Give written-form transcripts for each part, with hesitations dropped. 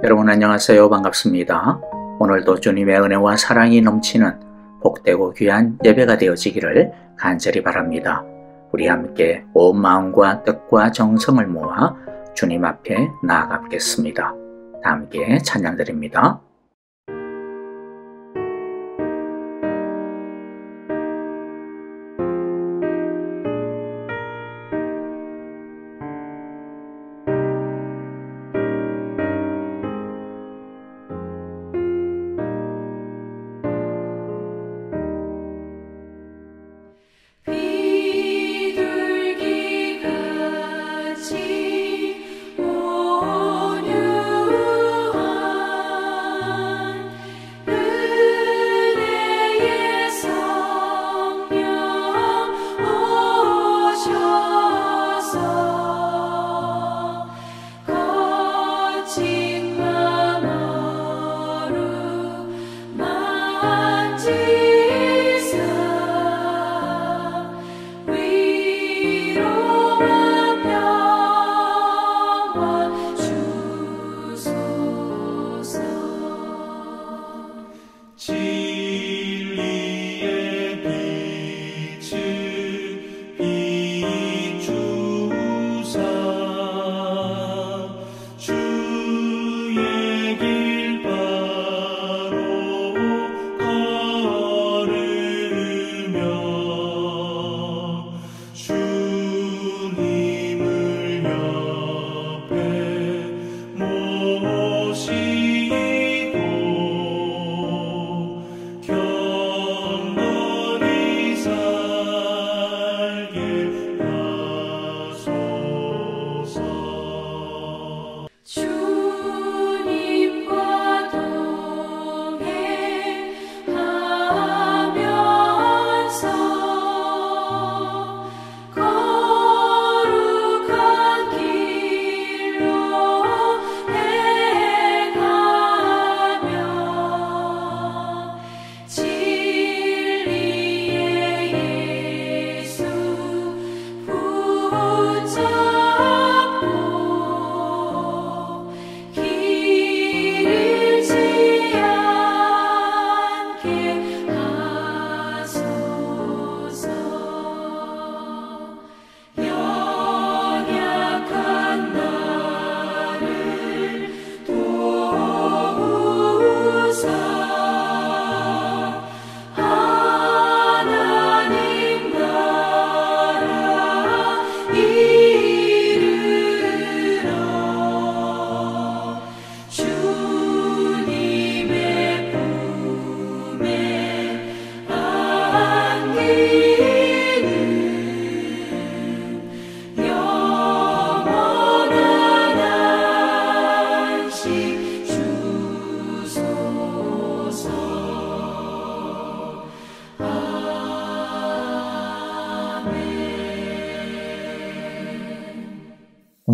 여러분 안녕하세요. 반갑습니다. 오늘도 주님의 은혜와 사랑이 넘치는 복되고 귀한 예배가 되어지기를 간절히 바랍니다. 우리 함께 온 마음과 뜻과 정성을 모아 주님 앞에 나아가겠습니다. 다 함께 찬양드립니다.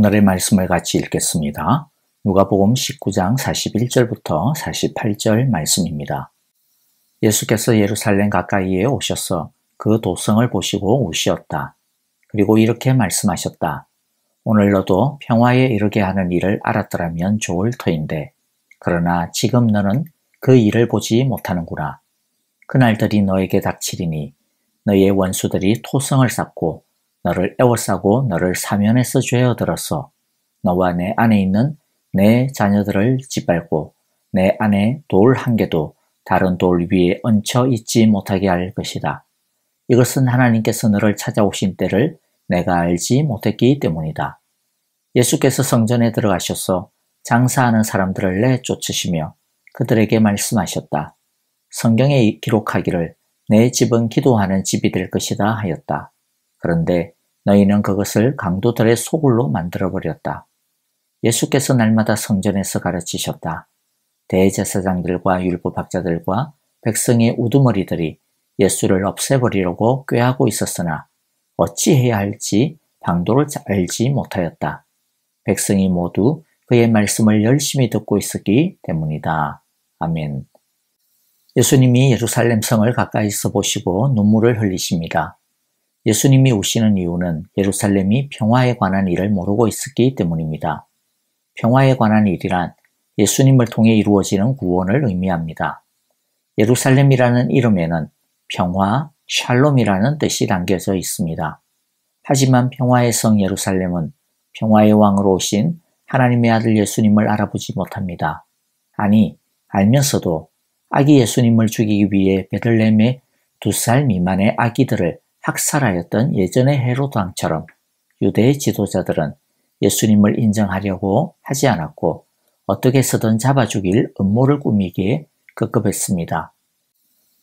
오늘의 말씀을 같이 읽겠습니다. 누가복음 19장 41절부터 48절 말씀입니다. 예수께서 예루살렘 가까이에 오셔서 그 도성을 보시고 우시었다. 그리고 이렇게 말씀하셨다. 오늘 너도 평화에 이르게 하는 일을 알았더라면 좋을 터인데 그러나 지금 너는 그 일을 보지 못하는구나. 그날들이 너에게 닥치리니 너희의 원수들이 토성을 쌓고 너를 에워싸고 너를 사면에서 죄어들어서 너와 내 안에 있는 내 자녀들을 짓밟고 내 안에 돌 한 개도 다른 돌 위에 얹혀 있지 못하게 할 것이다. 이것은 하나님께서 너를 찾아오신 때를 내가 알지 못했기 때문이다. 예수께서 성전에 들어가셔서 장사하는 사람들을 내쫓으시며 그들에게 말씀하셨다. 성경에 기록하기를 내 집은 기도하는 집이 될 것이다 하였다. 그런데 너희는 그것을 강도들의 소굴로 만들어버렸다. 예수께서 날마다 성전에서 가르치셨다. 대제사장들과 율법학자들과 백성의 우두머리들이 예수를 없애버리려고 꾀하고 있었으나 어찌해야 할지 방도를 알지 못하였다. 백성이 모두 그의 말씀을 열심히 듣고 있었기 때문이다. 아멘. 예수님이 예루살렘 성을 가까이서 보시고 눈물을 흘리십니다. 예수님이 우시는 이유는 예루살렘이 평화에 관한 일을 모르고 있었기 때문입니다. 평화에 관한 일이란 예수님을 통해 이루어지는 구원을 의미합니다. 예루살렘이라는 이름에는 평화, 샬롬이라는 뜻이 담겨져 있습니다. 하지만 평화의 성 예루살렘은 평화의 왕으로 오신 하나님의 아들 예수님을 알아보지 못합니다. 아니, 알면서도 아기 예수님을 죽이기 위해 베들레헴의 2살 미만의 아기들을 학살하였던 예전의 헤로드 왕처럼 유대의 지도자들은 예수님을 인정하려고 하지 않았고 어떻게 해서든 잡아 죽일 음모를 꾸미기에 급급했습니다.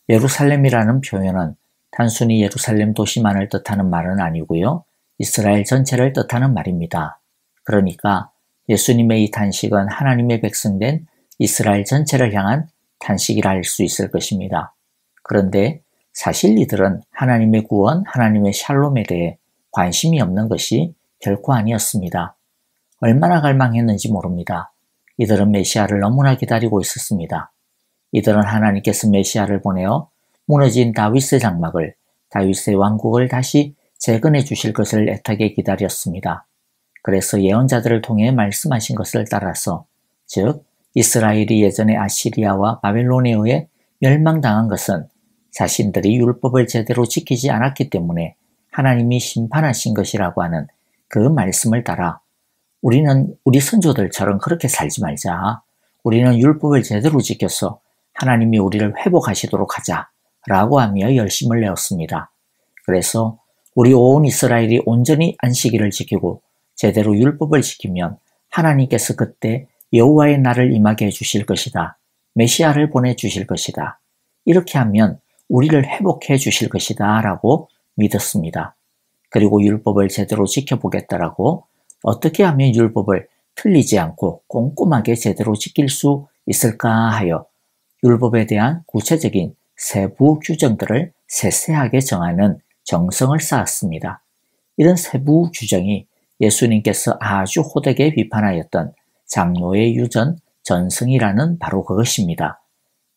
예루살렘이라는 표현은 단순히 예루살렘 도시만을 뜻하는 말은 아니고요. 이스라엘 전체를 뜻하는 말입니다. 그러니까 예수님의 이 탄식은 하나님의 백성된 이스라엘 전체를 향한 탄식이라 할 수 있을 것입니다. 그런데 사실 이들은 하나님의 구원, 하나님의 샬롬에 대해 관심이 없는 것이 결코 아니었습니다. 얼마나 갈망했는지 모릅니다. 이들은 메시아를 너무나 기다리고 있었습니다. 이들은 하나님께서 메시아를 보내어 무너진 다윗의 장막을, 다윗의 왕국을 다시 재건해 주실 것을 애타게 기다렸습니다. 그래서 예언자들을 통해 말씀하신 것을 따라서, 즉 이스라엘이 예전에 아시리아와 바벨론에 의해 멸망당한 것은 자신들이 율법을 제대로 지키지 않았기 때문에 하나님이 심판하신 것이라고 하는 그 말씀을 따라 우리는 우리 선조들처럼 그렇게 살지 말자. 우리는 율법을 제대로 지켜서 하나님이 우리를 회복하시도록 하자 라고 하며 열심을 내었습니다. 그래서 우리 온 이스라엘이 온전히 안식일을 지키고 제대로 율법을 지키면 하나님께서 그때 여호와의 날을 임하게 해주실 것이다. 메시아를 보내주실 것이다. 이렇게 하면 우리를 회복해 주실 것이다 라고 믿었습니다. 그리고 율법을 제대로 지켜보겠다라고 어떻게 하면 율법을 틀리지 않고 꼼꼼하게 제대로 지킬 수 있을까 하여 율법에 대한 구체적인 세부 규정들을 세세하게 정하는 정성을 쌓았습니다. 이런 세부 규정이 예수님께서 아주 호되게 비판하였던 장로의 유전, 전승이라는 바로 그것입니다.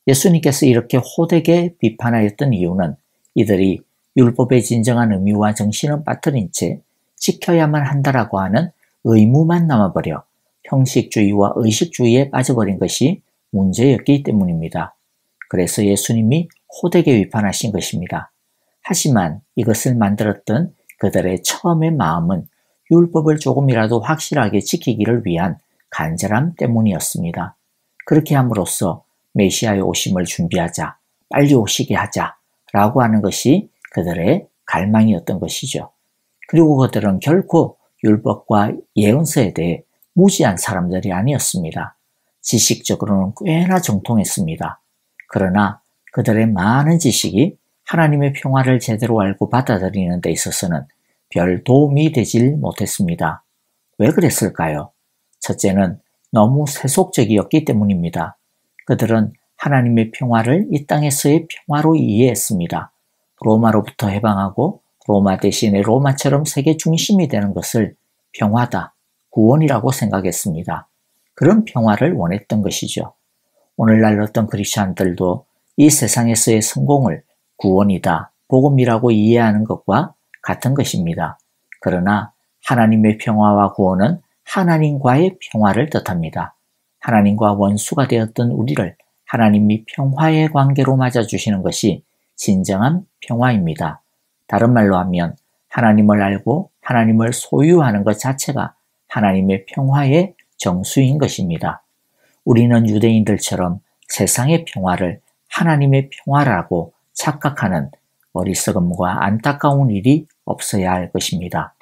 예수님께서 이렇게 호되게 비판하였던 이유는 이들이 율법의 진정한 의미와 정신은 빠뜨린 채 지켜야만 한다라고 하는 의무만 남아버려 형식주의와 의식주의에 빠져버린 것이 문제였기 때문입니다. 그래서 예수님이 호되게 비판하신 것입니다. 하지만 이것을 만들었던 그들의 처음의 마음은 율법을 조금이라도 확실하게 지키기를 위한 간절함 때문이었습니다. 그렇게 함으로써 메시아의 오심을 준비하자, 빨리 오시게 하자 라고 하는 것이 그들의 갈망이었던 것이죠. 그리고 그들은 결코 율법과 예언서에 대해 무지한 사람들이 아니었습니다. 지식적으로는 꽤나 정통했습니다. 그러나 그들의 많은 지식이 하나님의 평화를 제대로 알고 받아들이는 데 있어서는 별 도움이 되질 못했습니다. 왜 그랬을까요? 첫째는 너무 세속적이었기 때문입니다. 그들은 하나님의 평화를 이 땅에서의 평화로 이해했습니다. 로마로부터 해방하고 로마 대신에 로마처럼 세계 중심이 되는 것을 평화다, 구원이라고 생각했습니다. 그런 평화를 원했던 것이죠. 오늘날 어떤 크리스찬들도 이 세상에서의 성공을 구원이다, 복음이라고 이해하는 것과 같은 것입니다. 그러나 하나님의 평화와 구원은 하나님과의 평화를 뜻합니다. 하나님과 원수가 되었던 우리를 하나님이 평화의 관계로 맞아주시는 것이 진정한 평화입니다. 다른 말로 하면 하나님을 알고 하나님을 소유하는 것 자체가 하나님의 평화의 정수인 것입니다. 우리는 유대인들처럼 세상의 평화를 하나님의 평화라고 착각하는 어리석음과 안타까운 일이 없어야 할 것입니다.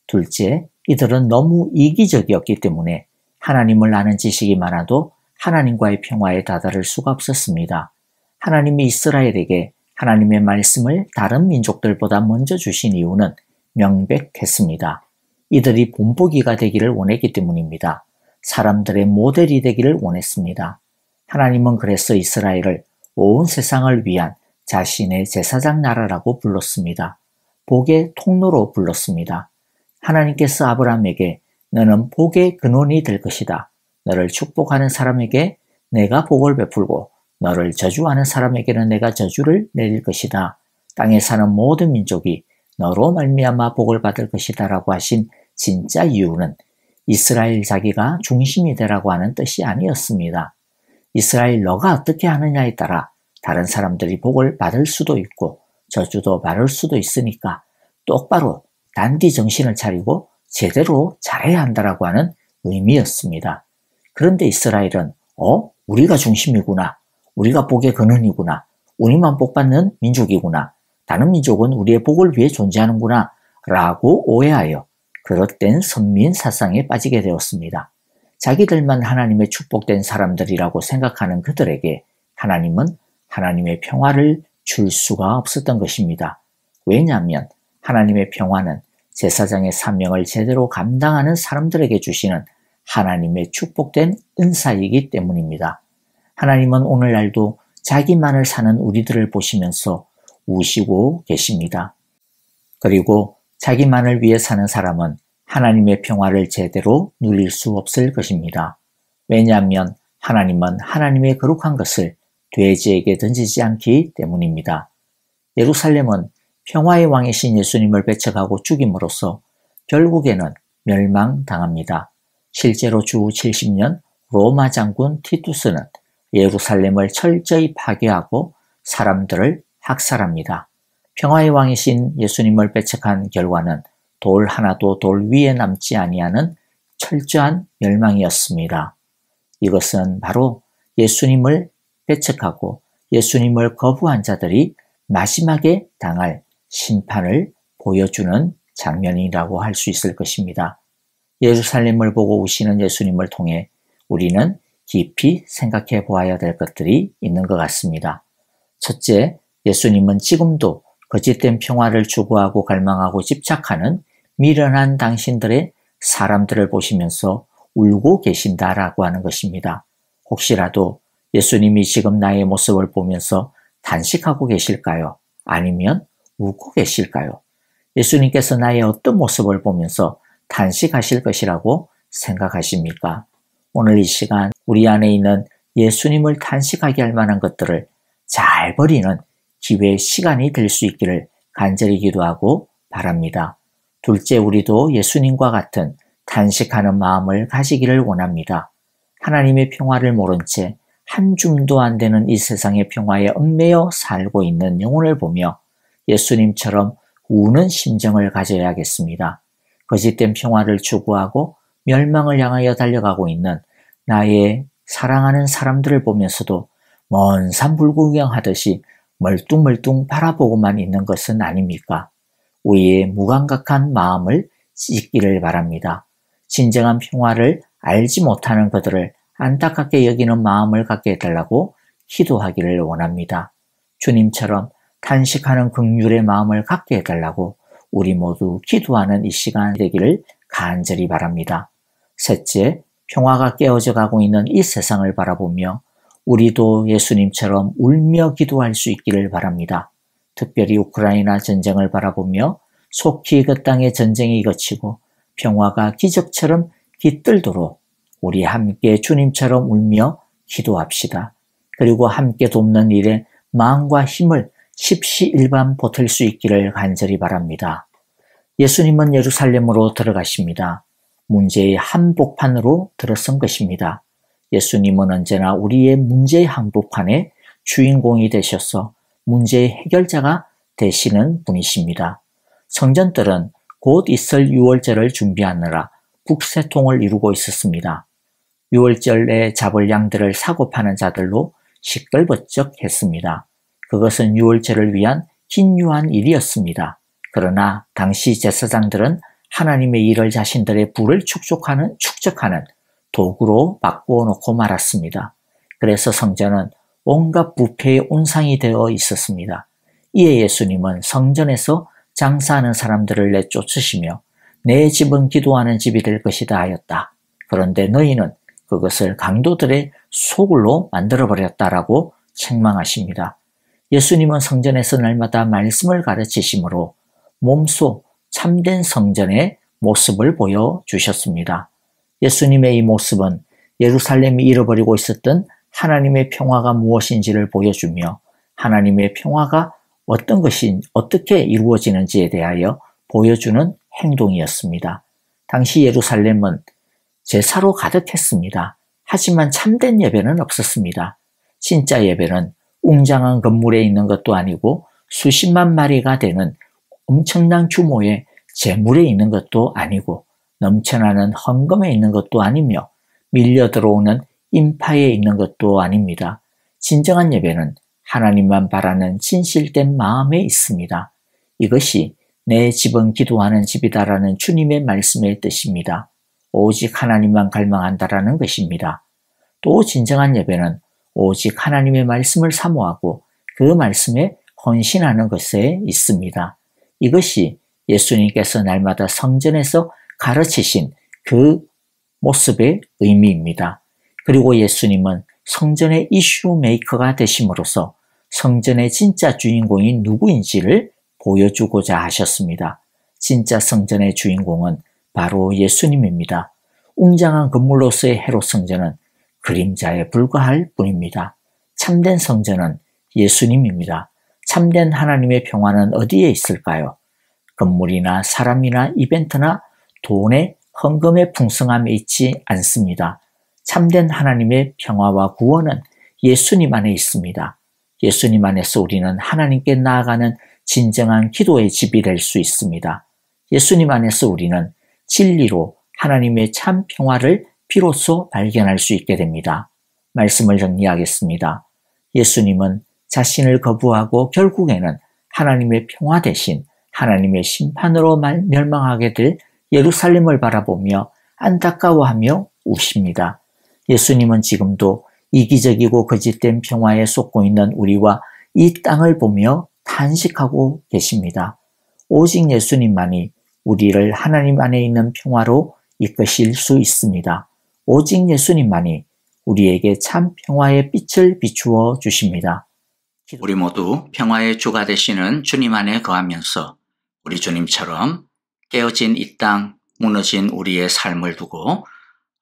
둘째, 이들은 너무 이기적이었기 때문에 하나님을 아는 지식이 많아도 하나님과의 평화에 다다를 수가 없었습니다. 하나님이 이스라엘에게 하나님의 말씀을 다른 민족들보다 먼저 주신 이유는 명백했습니다. 이들이 본보기가 되기를 원했기 때문입니다. 사람들의 모델이 되기를 원했습니다. 하나님은 그래서 이스라엘을 온 세상을 위한 자신의 제사장 나라라고 불렀습니다. 복의 통로로 불렀습니다. 하나님께서 아브라함에게 너는 복의 근원이 될 것이다. 너를 축복하는 사람에게 내가 복을 베풀고 너를 저주하는 사람에게는 내가 저주를 내릴 것이다. 땅에 사는 모든 민족이 너로 말미암아 복을 받을 것이다 라고 하신 진짜 이유는 이스라엘 자기가 중심이 되라고 하는 뜻이 아니었습니다. 이스라엘 너가 어떻게 하느냐에 따라 다른 사람들이 복을 받을 수도 있고 저주도 받을 수도 있으니까 똑바로 단디 정신을 차리고 제대로 잘해야 한다라고 하는 의미였습니다. 그런데 이스라엘은 우리가 중심이구나. 우리가 복의 근원이구나. 우리만 복받는 민족이구나. 다른 민족은 우리의 복을 위해 존재하는구나 라고 오해하여 그릇된 선민 사상에 빠지게 되었습니다. 자기들만 하나님의 축복된 사람들이라고 생각하는 그들에게 하나님은 하나님의 평화를 줄 수가 없었던 것입니다. 왜냐하면 하나님의 평화는 제사장의 사명을 제대로 감당하는 사람들에게 주시는 하나님의 축복된 은사이기 때문입니다. 하나님은 오늘날도 자기만을 사는 우리들을 보시면서 우시고 계십니다. 그리고 자기만을 위해 사는 사람은 하나님의 평화를 제대로 누릴 수 없을 것입니다. 왜냐하면 하나님은 하나님의 거룩한 것을 돼지에게 던지지 않기 때문입니다. 예루살렘은 평화의 왕이신 예수님을 배척하고 죽임으로써 결국에는 멸망당합니다. 실제로 주 70년 로마 장군 티투스는 예루살렘을 철저히 파괴하고 사람들을 학살합니다. 평화의 왕이신 예수님을 배척한 결과는 돌 하나도 돌 위에 남지 아니하는 철저한 멸망이었습니다. 이것은 바로 예수님을 배척하고 예수님을 거부한 자들이 마지막에 당할 심판을 보여주는 장면이라고 할 수 있을 것입니다. 예루살렘을 보고 우시는 예수님을 통해 우리는 깊이 생각해 보아야 될 것들이 있는 것 같습니다. 첫째, 예수님은 지금도 거짓된 평화를 추구하고 갈망하고 집착하는 미련한 당신들의 사람들을 보시면서 울고 계신다라고 하는 것입니다. 혹시라도 예수님이 지금 나의 모습을 보면서 단식하고 계실까요? 아니면 웃고 계실까요? 예수님께서 나의 어떤 모습을 보면서 단식하실 것이라고 생각하십니까? 오늘 이 시간 우리 안에 있는 예수님을 단식하게 할 만한 것들을 잘 버리는 기회의 시간이 될 수 있기를 간절히 기도하고 바랍니다. 둘째, 우리도 예수님과 같은 단식하는 마음을 가지기를 원합니다. 하나님의 평화를 모른 채 한 줌도 안 되는 이 세상의 평화에 얽매여 살고 있는 영혼을 보며 예수님처럼 우는 심정을 가져야겠습니다. 거짓된 평화를 추구하고 멸망을 향하여 달려가고 있는 나의 사랑하는 사람들을 보면서도 먼 산 불구경하듯이 멀뚱멀뚱 바라보고만 있는 것은 아닙니까? 우리의 무감각한 마음을 찢기를 바랍니다. 진정한 평화를 알지 못하는 그들을 안타깝게 여기는 마음을 갖게 해달라고 기도하기를 원합니다. 주님처럼 탄식하는 긍휼의 마음을 갖게 해달라고 우리 모두 기도하는 이 시간 되기를 간절히 바랍니다. 셋째, 평화가 깨어져 가고 있는 이 세상을 바라보며 우리도 예수님처럼 울며 기도할 수 있기를 바랍니다. 특별히 우크라이나 전쟁을 바라보며 속히 그 땅의 전쟁이 그치고 평화가 기적처럼 깃들도록 우리 함께 주님처럼 울며 기도합시다. 그리고 함께 돕는 일에 마음과 힘을 십시일반 보탤 수 있기를 간절히 바랍니다. 예수님은 예루살렘으로 들어가십니다. 문제의 한복판으로 들어선 것입니다. 예수님은 언제나 우리의 문제의 한복판에 주인공이 되셔서 문제의 해결자가 되시는 분이십니다. 성전들은 곧 있을 유월절을 준비하느라 북새통을 이루고 있었습니다. 유월절에 잡을 양들을 사고 파는 자들로 시끌벅적했습니다. 그것은 유월절을 위한 긴유한 일이었습니다. 그러나 당시 제사장들은 하나님의 일을 자신들의 부를 축적하는 도구로 바꾸어 놓고 말았습니다. 그래서 성전은 온갖 부패의 온상이 되어 있었습니다. 이에 예수님은 성전에서 장사하는 사람들을 내쫓으시며 내 집은 기도하는 집이 될 것이다 하였다. 그런데 너희는 그것을 강도들의 소굴로 만들어버렸다라고 책망하십니다. 예수님은 성전에서 날마다 말씀을 가르치심으로 몸소 참된 성전의 모습을 보여주셨습니다. 예수님의 이 모습은 예루살렘이 잃어버리고 있었던 하나님의 평화가 무엇인지를 보여주며 하나님의 평화가 어떤 것이 어떻게 이루어지는지에 대하여 보여주는 행동이었습니다. 당시 예루살렘은 제사로 가득했습니다. 하지만 참된 예배는 없었습니다. 진짜 예배는 웅장한 건물에 있는 것도 아니고 수십만 마리가 되는 엄청난 규모의 재물에 있는 것도 아니고 넘쳐나는 헌금에 있는 것도 아니며 밀려 들어오는 인파에 있는 것도 아닙니다. 진정한 예배는 하나님만 바라는 진실된 마음에 있습니다. 이것이 내 집은 기도하는 집이다라는 주님의 말씀의 뜻입니다. 오직 하나님만 갈망한다라는 것입니다. 또 진정한 예배는 오직 하나님의 말씀을 사모하고 그 말씀에 헌신하는 것에 있습니다. 이것이 예수님께서 날마다 성전에서 가르치신 그 모습의 의미입니다. 그리고 예수님은 성전의 이슈 메이커가 되심으로써 성전의 진짜 주인공이 누구인지를 보여주고자 하셨습니다. 진짜 성전의 주인공은 바로 예수님입니다. 웅장한 건물로서의 헤롯 성전은 그림자에 불과할 뿐입니다. 참된 성전은 예수님입니다. 참된 하나님의 평화는 어디에 있을까요? 건물이나 사람이나 이벤트나 돈의 헌금의 풍성함에 있지 않습니다. 참된 하나님의 평화와 구원은 예수님 안에 있습니다. 예수님 안에서 우리는 하나님께 나아가는 진정한 기도의 집이 될 수 있습니다. 예수님 안에서 우리는 진리로 하나님의 참 평화를 비로소 발견할 수 있게 됩니다. 말씀을 정리하겠습니다. 예수님은 자신을 거부하고 결국에는 하나님의 평화 대신 하나님의 심판으로 멸망하게 될 예루살렘을 바라보며 안타까워하며 우십니다. 예수님은 지금도 이기적이고 거짓된 평화에 쏟고 있는 우리와 이 땅을 보며 탄식하고 계십니다. 오직 예수님만이 우리를 하나님 안에 있는 평화로 이끄실 수 있습니다. 오직 예수님만이 우리에게 참 평화의 빛을 비추어 주십니다. 우리 모두 평화의 주가 되시는 주님 안에 거하면서 우리 주님처럼 깨어진 이 땅, 무너진 우리의 삶을 두고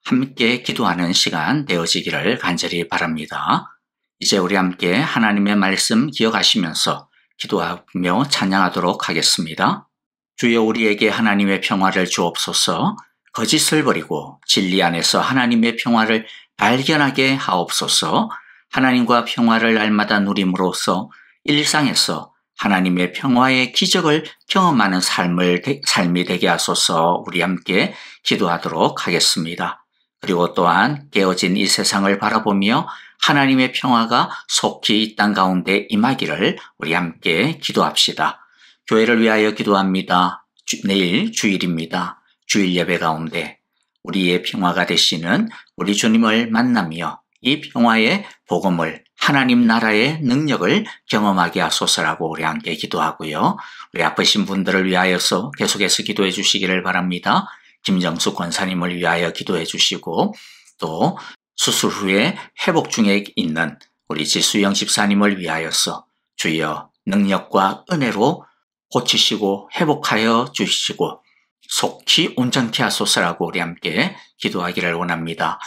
함께 기도하는 시간 되어지기를 간절히 바랍니다. 이제 우리 함께 하나님의 말씀 기억하시면서 기도하며 찬양하도록 하겠습니다. 주여 우리에게 하나님의 평화를 주옵소서. 거짓을 버리고 진리 안에서 하나님의 평화를 발견하게 하옵소서. 하나님과 평화를 날마다 누림으로써 일상에서 하나님의 평화의 기적을 경험하는 삶이 되게 하소서. 우리 함께 기도하도록 하겠습니다. 그리고 또한 깨어진 이 세상을 바라보며 하나님의 평화가 속히 이 땅 가운데 임하기를 우리 함께 기도합시다. 교회를 위하여 기도합니다. 내일 주일입니다. 주일 예배 가운데 우리의 평화가 되시는 우리 주님을 만나며 이 평화의 복음을 하나님 나라의 능력을 경험하게 하소서라고 우리 함께 기도하고요. 우리 아프신 분들을 위하여서 계속해서 기도해 주시기를 바랍니다. 김정수 권사님을 위하여 기도해 주시고 또 수술 후에 회복 중에 있는 우리 지수영 집사님을 위하여서 주여 능력과 은혜로 고치시고 회복하여 주시고 속히 온전케 하소서라고 우리 함께 기도하기를 원합니다.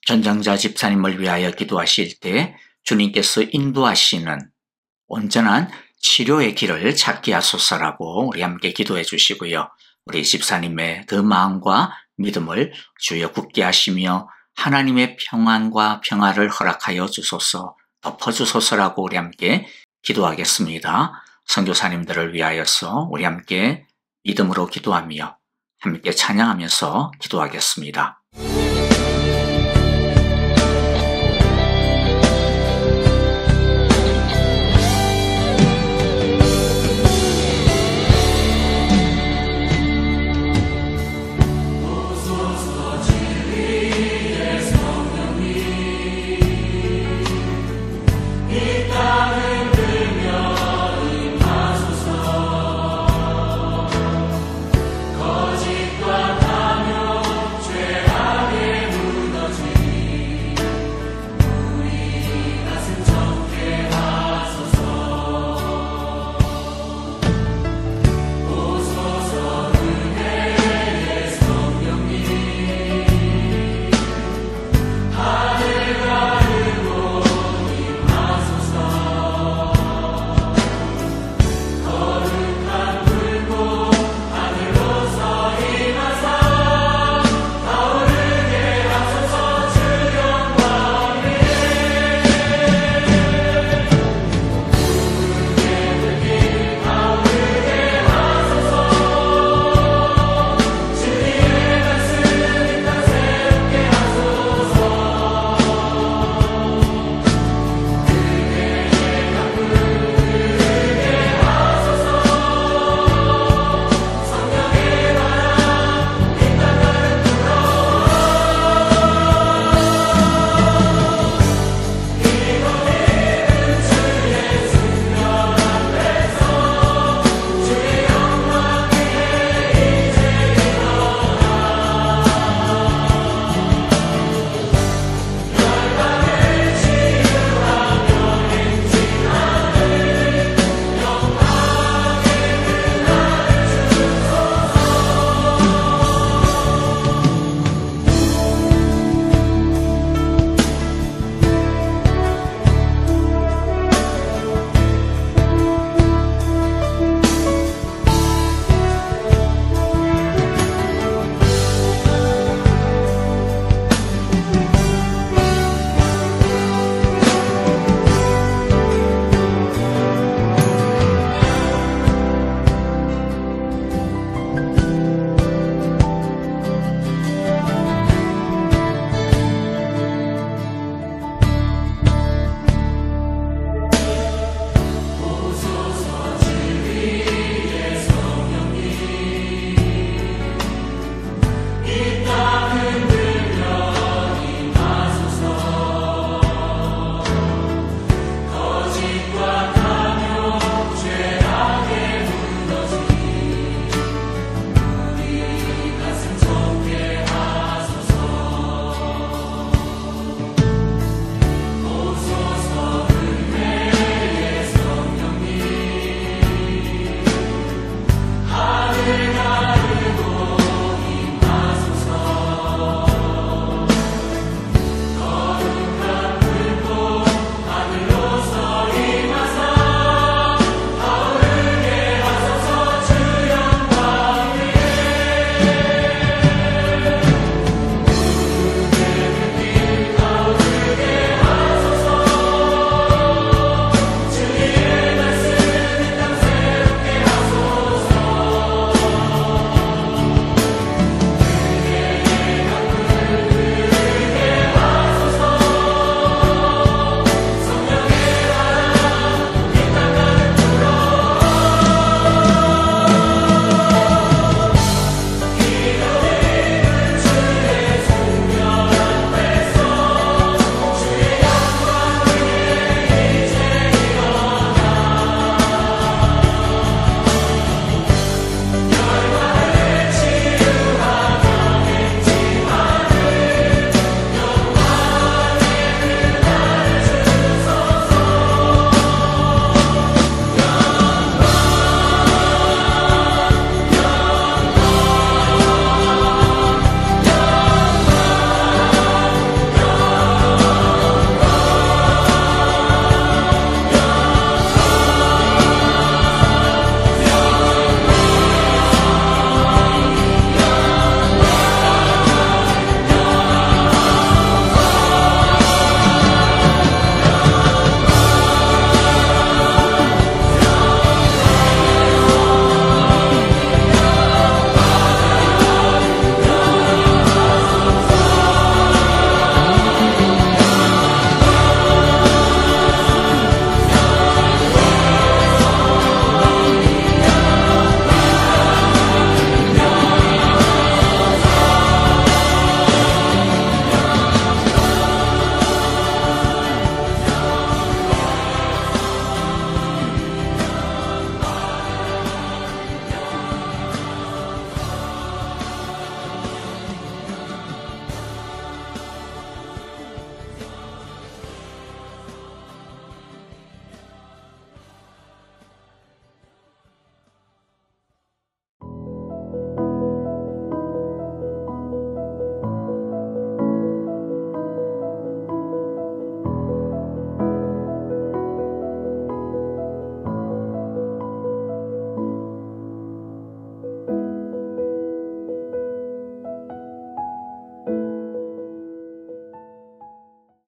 전정자 집사님을 위하여 기도하실 때 주님께서 인도하시는 온전한 치료의 길을 찾게 하소서라고 우리 함께 기도해 주시고요. 우리 집사님의 그 마음과 믿음을 주여 굳게 하시며 하나님의 평안과 평화를 허락하여 주소서, 덮어주소서라고 우리 함께 기도하겠습니다. 선교사님들을 위하여서 우리 함께 믿음으로 기도하며 함께 찬양하면서 기도하겠습니다.